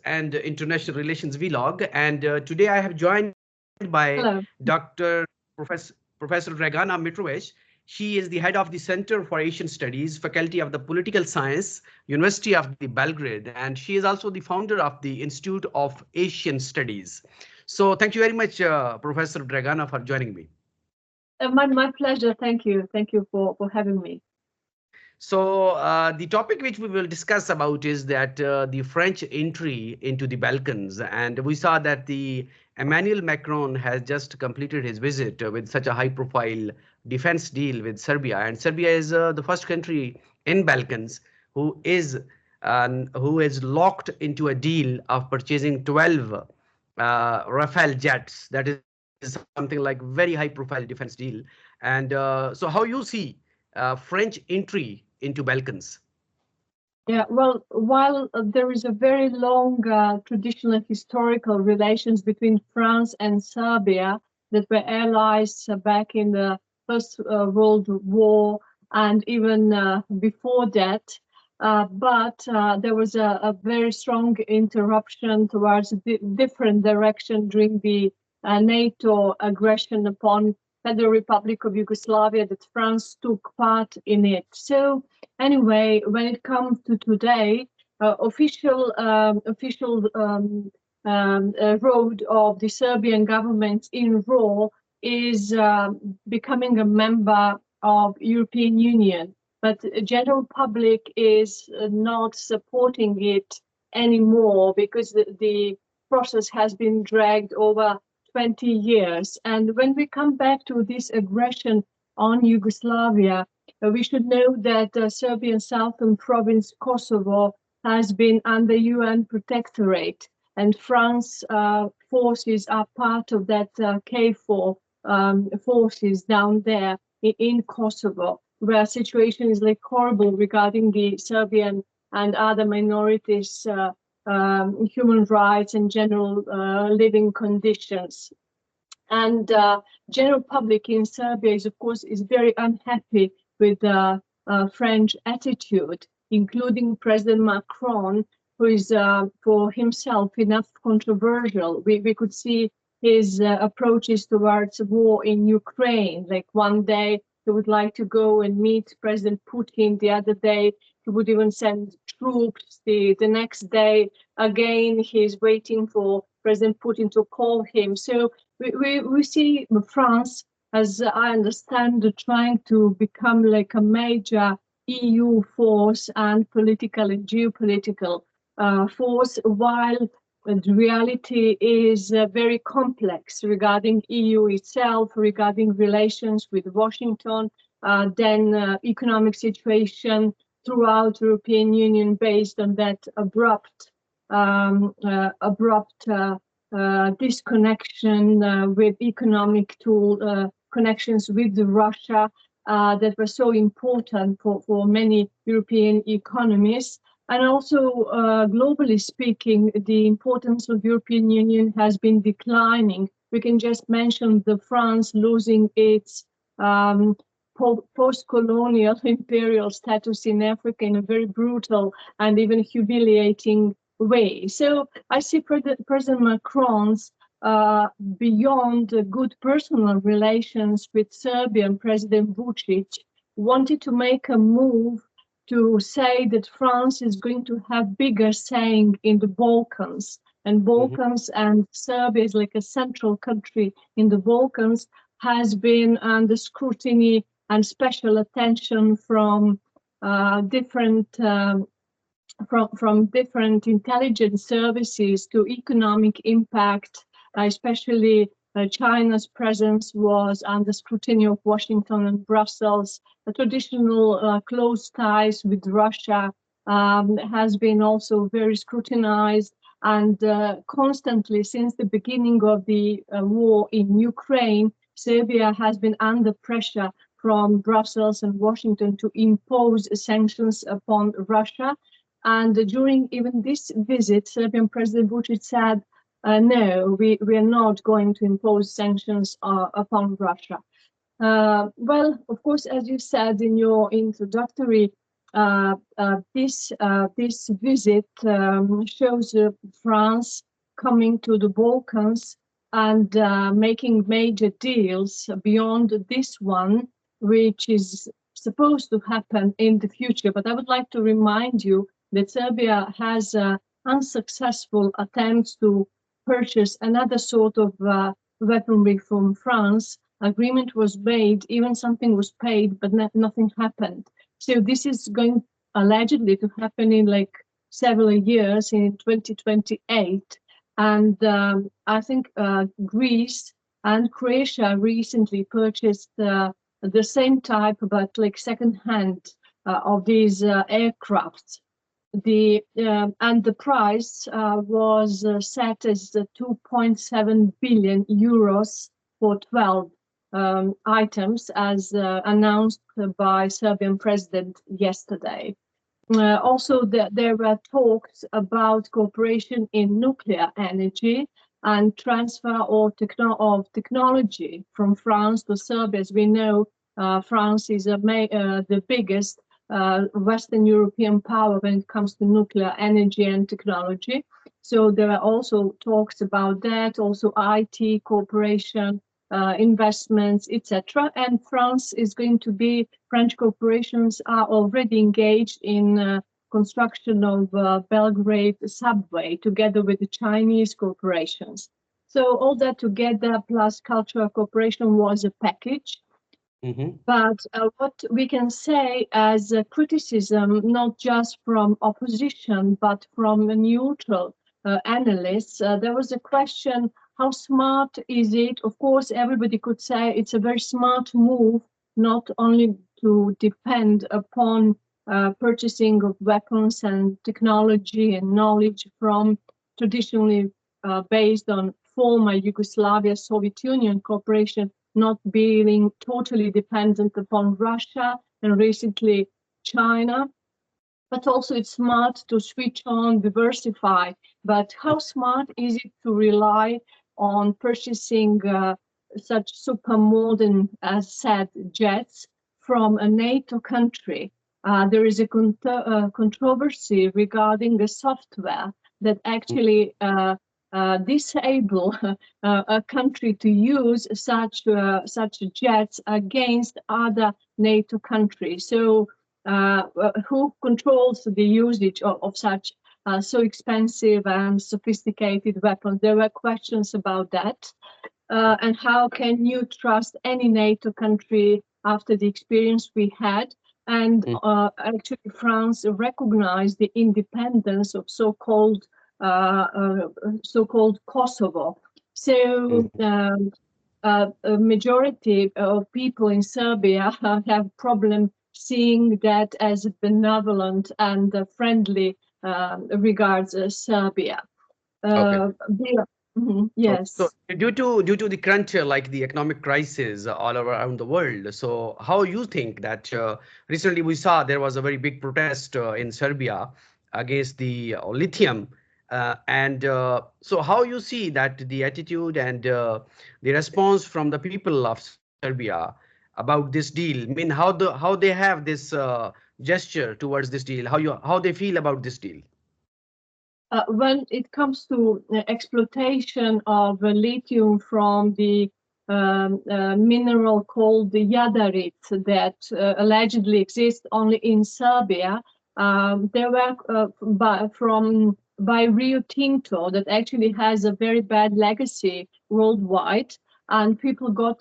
and International Relations vlog. And today I have joined by Hello. Dr. Professor Dragana Mitrovic. She is the head of the Center for Asian Studies, Faculty of the Political Science, University of the Belgrade, and she is also the founder of the Institute of Asian Studies. So thank you very much, Professor Dragana, for joining me. My pleasure. Thank you. Thank you for having me. So the topic which we will discuss about is that the French entry into the Balkans, and we saw that the Emmanuel Macron has just completed his visit with such a high-profile defense deal with Serbia, and Serbia is the first country in Balkans who is locked into a deal of purchasing 12 Rafale jets. That is something like very high-profile defense deal. And so, how you see French entry into Balkans? Yeah, well, while there is a very long traditional historical relations between France and Serbia that were allies back in the First World War and even before that, but there was a very strong interruption towards a different direction during the NATO aggression upon Federal Republic of Yugoslavia, that France took part in it. So anyway, when it comes to today, official road of the Serbian government in raw is becoming a member of European Union, but the general public is not supporting it anymore because the process has been dragged over 20 years. And when we come back to this aggression on Yugoslavia, we should know that Serbian southern province Kosovo has been under UN protectorate, and France forces are part of that KFOR forces down there in Kosovo, where situation is like horrible regarding the Serbian and other minorities human rights and general living conditions. And general public in Serbia is, of course, is very unhappy with the French attitude, including President Macron, who is for himself enough controversial. We could see his approaches towards war in Ukraine. Like one day he would like to go and meet President Putin. The other day he would even send troops. The next day, again, he's waiting for President Putin to call him. So we see France, as I understand, trying to become like a major EU force and political and geopolitical force, while the reality is very complex regarding EU itself, regarding relations with Washington, then economic situation throughout European Union based on that abrupt disconnection with economic tool connections with Russia that were so important for many European economies. And also, globally speaking, the importance of European Union has been declining. We can just mention the France losing its post-colonial imperial status in Africa in a very brutal and even humiliating way. So I see President Macron's beyond good personal relations with Serbian President Vučić wanted to make a move to say that France is going to have bigger saying in the Balkans, and Balkans and Serbia is like a central country in the Balkans, has been under scrutiny and special attention from different intelligence services to economic impact, especially China's presence was under scrutiny of Washington and Brussels. The traditional close ties with Russia has been also very scrutinized, and constantly since the beginning of the war in Ukraine, Serbia has been under pressure from Brussels and Washington to impose sanctions upon Russia. And during even this visit, Serbian President Vučić said, no, we are not going to impose sanctions upon Russia. Well, of course, as you said in your introductory this visit shows France coming to the Balkans and making major deals beyond this one, which is supposed to happen in the future. But I would like to remind you that Serbia has unsuccessful attempts to purchase another sort of weaponry from France. Agreement was made, even something was paid, but nothing happened. So this is going allegedly to happen in like several years in 2028. And I think Greece and Croatia recently purchased the same type, but like second-hand of these aircrafts. And the price was set as 2.7 billion euros for 12 items, as announced by Serbian president yesterday. Also, there were talks about cooperation in nuclear energy and transfer of technology from France to Serbia. As we know, France is the biggest Western European power when it comes to nuclear energy and technology. So there are also talks about that, also IT cooperation, investments, etc. And French corporations are already engaged in construction of Belgrade subway together with the Chinese corporations. So all that together plus cultural cooperation was a package. Mm-hmm. But what we can say as a criticism, not just from opposition, but from a neutral analysts, there was a question, how smart is it? Of course, everybody could say it's a very smart move, not only to depend upon purchasing of weapons and technology and knowledge from traditionally based on former Yugoslavia, Soviet Union cooperation, not being totally dependent upon Russia and recently China. But also it's smart to switch on, diversify. But how smart is it to rely on purchasing such super modern, as said, jets from a NATO country? There is a controversy regarding the software that actually disable a country to use such jets against other NATO countries. So who controls the usage of such so expensive and sophisticated weapons? There were questions about that. And how can you trust any NATO country after the experience we had? And actually, France recognized the independence of so-called Kosovo. So a majority of people in Serbia have problem seeing that as benevolent and friendly regards Serbia. Okay. Yes. So due to the crunch, like the economic crisis all around the world, so how you think that recently we saw there was a very big protest in Serbia against the lithium, and so how you see that the attitude and the response from the people of Serbia about this deal? I mean, how they have this gesture towards this deal? How they feel about this deal? When it comes to exploitation of lithium from the mineral called the Jadarit that allegedly exists only in Serbia, there were by Rio Tinto that actually has a very bad legacy worldwide, and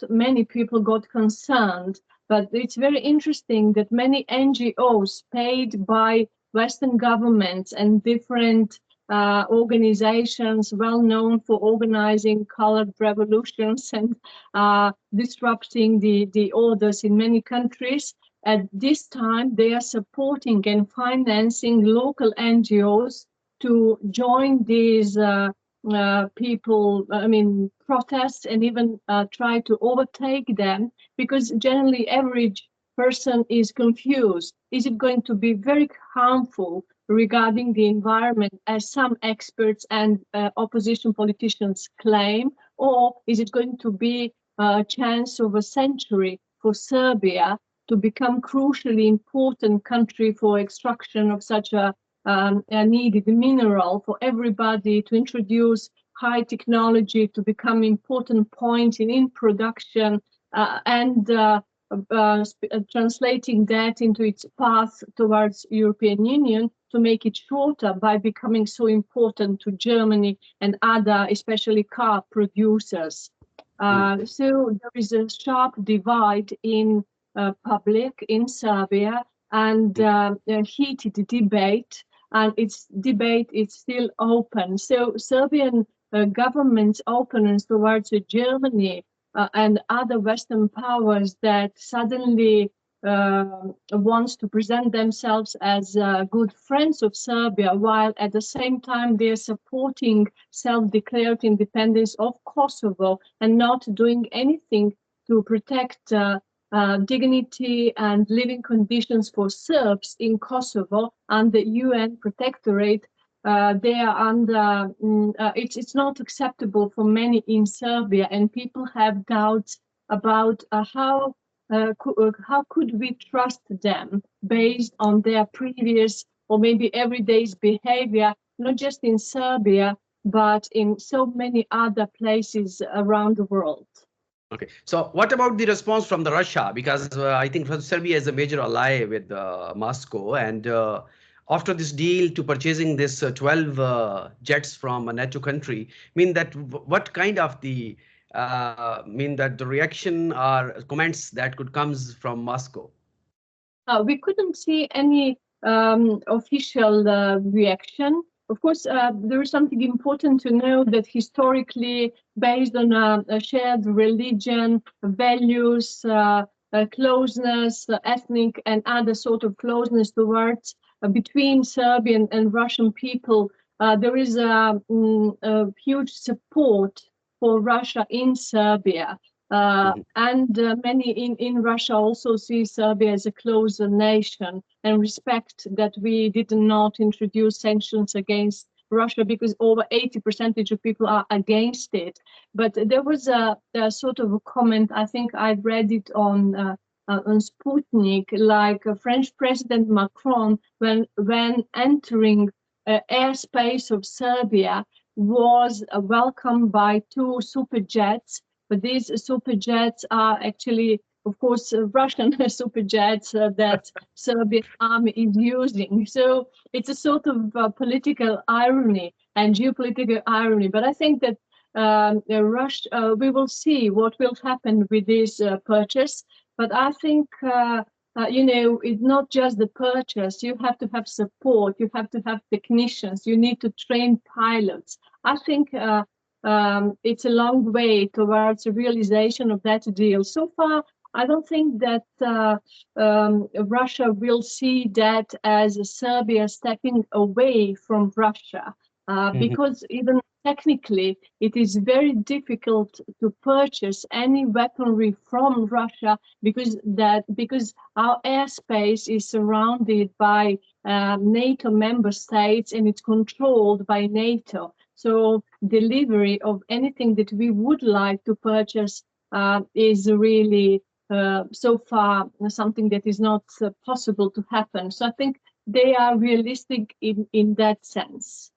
many people got concerned. But it's very interesting that many NGOs paid by Western governments and different organizations well known for organizing colored revolutions and disrupting the orders in many countries. At this time, they are supporting and financing local NGOs to join these protests and even try to overtake them, because generally average person is confused. Is it going to be very harmful regarding the environment, as some experts and opposition politicians claim, or is it going to be a chance of a century for Serbia to become crucially important country for extraction of such a needed mineral, for everybody to introduce high technology to become important point in production, and translating that into its path towards European Union to make it shorter by becoming so important to Germany and other, especially car producers. So there is a sharp divide in public in Serbia, and a heated debate, and its debate is still open. So Serbian government's openness towards Germany and other Western powers that suddenly wants to present themselves as good friends of Serbia, while at the same time they're supporting self-declared independence of Kosovo and not doing anything to protect dignity and living conditions for Serbs in Kosovo and the UN protectorate. They are under, it's not acceptable for many in Serbia, and people have doubts about how could we trust them based on their previous or maybe everyday's behavior, not just in Serbia, but in so many other places around the world. Okay, so what about the response from the Russia? Because I think Serbia is a major ally with Moscow, and after this deal to purchasing this 12 jets from a NATO country, mean that what kind of the mean that the reaction or comments that could comes from Moscow? We couldn't see any official reaction. Of course, there is something important to know that historically, based on a shared religion, values, closeness, ethnic and other sort of closeness towards between Serbian and Russian people, there is a huge support for Russia in Serbia. And many in Russia also see Serbia as a closer nation and respect that we did not introduce sanctions against Russia because over 80% of people are against it. But there was a sort of a comment, I think I read it on Sputnik, like French President Macron, when entering airspace of Serbia, was welcomed by 2 super jets. But these super jets are actually, of course, Russian super jets that Serbian army is using. So it's a sort of political irony and geopolitical irony. But I think that Russia, we will see what will happen with this purchase. But I think, you know, it's not just the purchase. You have to have support. You have to have technicians. You need to train pilots. I think it's a long way towards the realization of that deal. So far, I don't think that Russia will see that as Serbia stepping away from Russia, because even technically, it is very difficult to purchase any weaponry from Russia because our airspace is surrounded by NATO member states and it's controlled by NATO. So delivery of anything that we would like to purchase is really so far something that is not possible to happen. So I think they are realistic in that sense.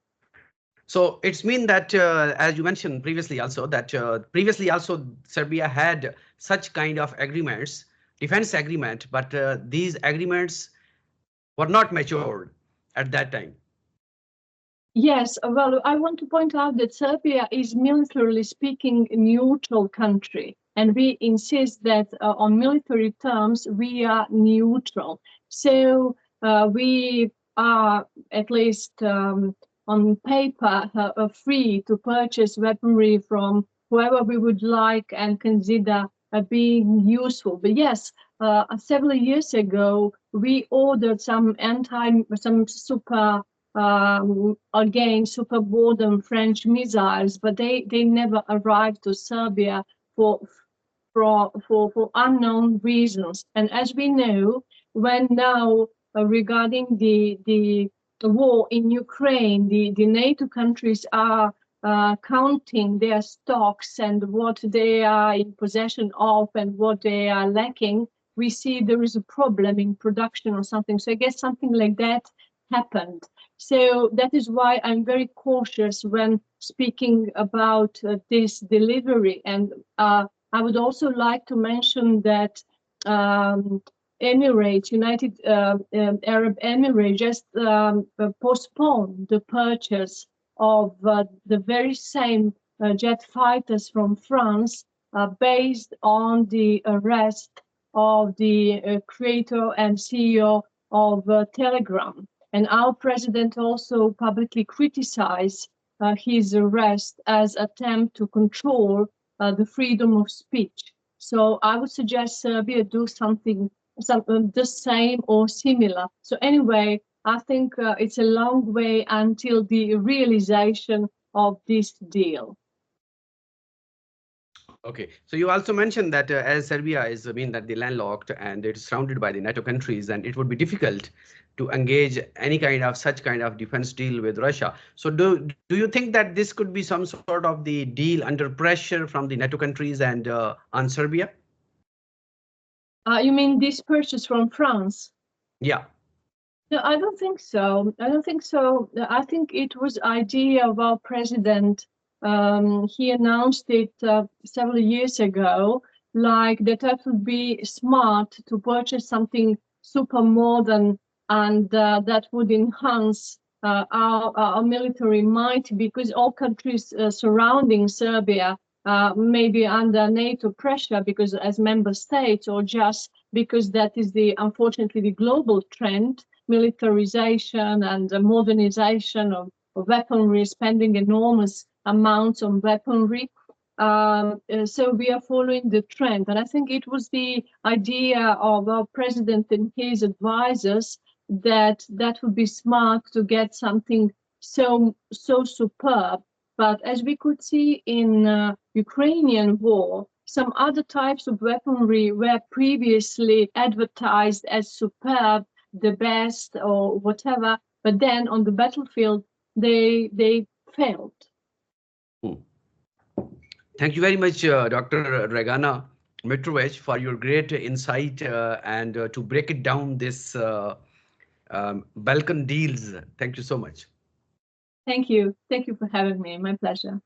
So it's mean that, as you mentioned previously also, that Serbia had such kind of agreements, defense agreement, but these agreements were not matured at that time. Yes, well, I want to point out that Serbia is militarily speaking a neutral country, and we insist that on military terms we are neutral. So we are at least on paper free to purchase weaponry from whoever we would like and consider being useful. But yes, several years ago we ordered some super super modern French missiles, but they never arrived to Serbia for unknown reasons. And as we know, when now regarding the war in Ukraine, the NATO countries are counting their stocks and what they are in possession of and what they are lacking, we see there is a problem in production or something. So I guess something like that happened. So that is why I'm very cautious when speaking about this delivery. And I would also like to mention that Emirates, United Arab Emirates, just postponed the purchase of the very same jet fighters from France based on the arrest of the creator and CEO of Telegram. And our president also publicly criticized his arrest as attempt to control the freedom of speech. So I would suggest Serbia do something the same or similar. So anyway, I think it's a long way until the realization of this deal. Okay, so you also mentioned that as Serbia is, that the landlocked and it is surrounded by the NATO countries, and it would be difficult to engage any such kind of defense deal with Russia. So do you think that this could be some sort of the deal under pressure from the NATO countries and on Serbia? You mean this purchase from France? Yeah. No, I don't think so. I don't think so. I think it was idea of our president. He announced it several years ago, like that would be smart to purchase something super modern and that would enhance our military might, because all countries surrounding Serbia may be under NATO pressure because as member states, or just because that is unfortunately the global trend, militarization and modernization of weaponry, spending enormous amounts on weaponry. So we are following the trend. And I think it was the idea of our president and his advisors that would be smart to get something so superb. But as we could see in Ukrainian war, some other types of weaponry were previously advertised as superb, the best or whatever, but then on the battlefield they failed. Thank you very much, Dr. Dragana Mitrovic, for your great insight and to break it down this Balkan deals. Thank you so much. Thank you. Thank you for having me. My pleasure.